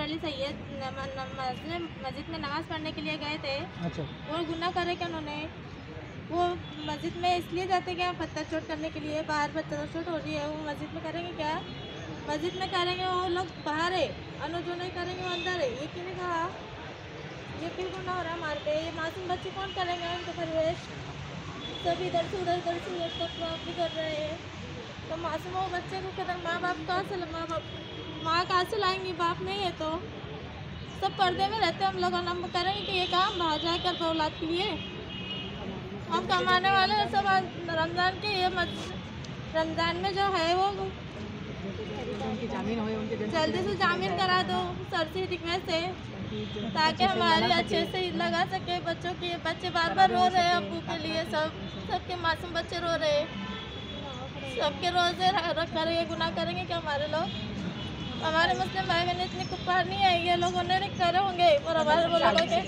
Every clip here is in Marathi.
अली सैयद मस्जिद में नमाज़ पढ़ने के लिए गए थे। अच्छा। वो गुनाह करे क्या उन्होंने? वो मस्जिद में इसलिए जाते क्या पत्थर चोट करने के लिए? बाहर पत्थर चोट हो रही है, वो मस्जिद में करेंगे क्या? मस्जिद में करेंगे वो लोग बाहर है, और जो नहीं करेंगे वो अंदर है। ये किसने कहा? ये फिर गुनाह हो रहा है हमारे पे। ये मासूम बच्चे कौन करेंगे उनका परवरिश? सब इधर से उधर तक भी कर रहे हैं, तो मासूम वो बच्चे को कहते माँ बाप कहाँ से माँ कहाँ से लाएंगी? बाप नहीं है तो सब पर्दे में रहते। हम लोग हम करेंगे कि ये काम बाहर जाकर औलाद के लिए हम कमाने वाले हैं सब। रमज़ान के ये रमज़ान में जो है वो जल्दी से जामीन करा दो सरसी रिक्वेस्ट है, ताकि हमारी अच्छे से ईद लगा सके। बच्चों के बच्चे बार बार रो रहे हैं अब्बू के लिए, सबके मासूम बच्चे रो रहे हैं। सबके रोजे रख कर ये गुनाह करेंगे क्या हमारे लोग? हमारे मुस्लिम भाई बहन इतनी कुप्पार नहीं है, ये लोग उन्हें करे होंगे और हमारे वो लोगों के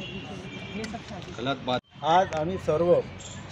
गलत बात। आज आम्ही सर्व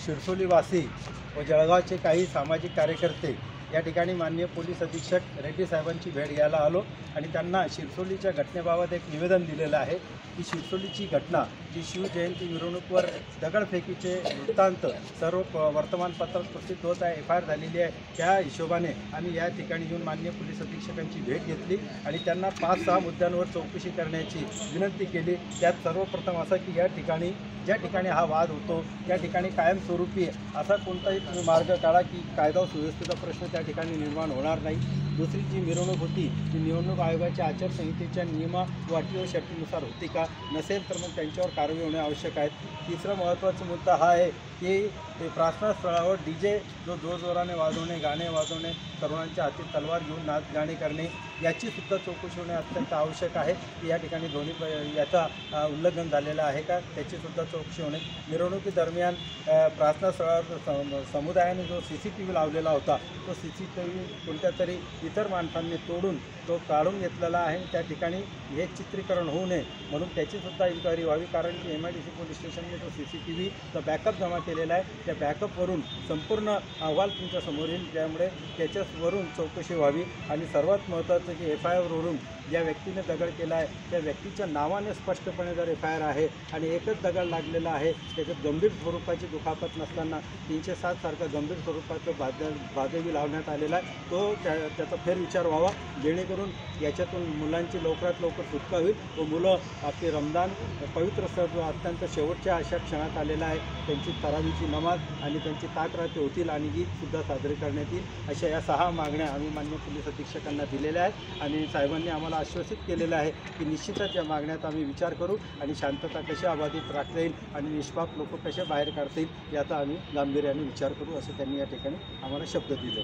शिरसोलीवासी व जळगावचे काही सामाजिक कार्यकर्ते या ठिकाणी माननीय पोलीस अधीक्षक रेड्डी साहेबांची भेट घ्यायला आलो आणि त्यांना शिरसोलीच्या घटनेबाबत एक निवेदन दिलेलं आहे की शिरसोलीची घटना जी शिवजयंती मिरवणुकीवर दगडफेकीचे वृत्तांत सर्व वर्तमानपत्रात प्रसिद्ध होत आहे, FIR झालेली आहे। त्या हिशोबाने आम्ही या ठिकाणी येऊन माननीय पोलीस अधीक्षकांची भेट घेतली आणि त्यांना 5-6 मुद्द्यांवर चौकशी करण्याची विनंती केली। त्यात सर्वप्रथम असं की या ठिकाणी ज्या ठिकाणी हा वाद होतो त्या ठिकाणी कायमस्वरूपी असा कोणताही तुम्ही मार्ग काढा की कायदा व सुव्यवस्थेचा प्रश्न त्या ठिकाणी निर्माण होणार नाही। दुसरी जी मिरवणूक होती ती निवडणूक आयोगाच्या आचारसंहितेच्या नियमा व अटी व शर्तीनुसार होती का? नसेल तर मग त्यांच्यावर कारवाई होणे आवश्यक आहे। तिसरा महत्त्वाचा मुद्दा हा आहे की प्रार्थना स्थळावर DJ जो जोरजोराने वाजवणे, गाणे वाजवणे, तरुणांच्या हाती तलवार घेऊन नाच गाणे करणे याची सुद्धा चौकशी होणे अत्यंत आवश्यक आहे। या ठिकाणी दोन्ही याचा उल्लंघन झालेलं आहे का त्याची सुद्धा चौकशी होणे। मिरवणुकीदरम्यान प्रार्थना स्थळावर समुदायाने जो CCTV लावलेला होता तो CCTV कोणत्या तरी इतर माणसांनी तोडून तो काढून घेतलेला आहे। त्या ठिकाणी हे चित्रीकरण होऊ नये म्हणून त्याचीसुद्धा इन्क्वायरी व्हावी, कारण की MIDC पोलीस स्टेशनने तो CCTVचा बॅकअप जमा केलेला आहे। त्या बॅकअपवरून संपूर्ण अहवाल तुमच्यासमोर येईल, त्यामुळे त्याच्यावरून चौकशी व्हावी। आणि सर्वात महत्त्वाचं की FIRवरून ज्या व्यक्तीने दगड केला आहे त्या व्यक्तीच्या नावाने स्पष्टपणे जर FIR आहे आणि एकच दगड लागलेला आहे, त्याच्यात गंभीर स्वरूपाची दुखापत नसताना 307 सारखा गंभीर स्वरूपाचं भादवी लावण्यात आलेला आहे, तो त्याचा फेरविचार व्हावा, जेणेकरून याच्यातून मुलांची लवकरात लवकर सुटका होईल व मुलं आपली रमजान पवित्र सण जो अत्यंत शेवटच्या अशा क्षणात आलेला आहे त्यांची तरावीची नमाज आणि त्यांची ताकराती होतील आणि ईदसुद्धा साजरी करण्यात येईल। अशा या 6 मागण्या आम्ही माननीय पोलीस अधीक्षकांना दिलेल्या आहेत आणि साहेबांनी आम्हाला आश्वासित केलेलं आहे की निश्चितच या मागण्यात आम्ही विचार करू आणि शांतता कशी अबाधित राखता येईल आणि निष्पाप लोक कसे बाहेर काढता येईल याचा आम्ही गांभीर्याने विचार करू, असं त्यांनी या ठिकाणी आम्हाला शब्द दिले।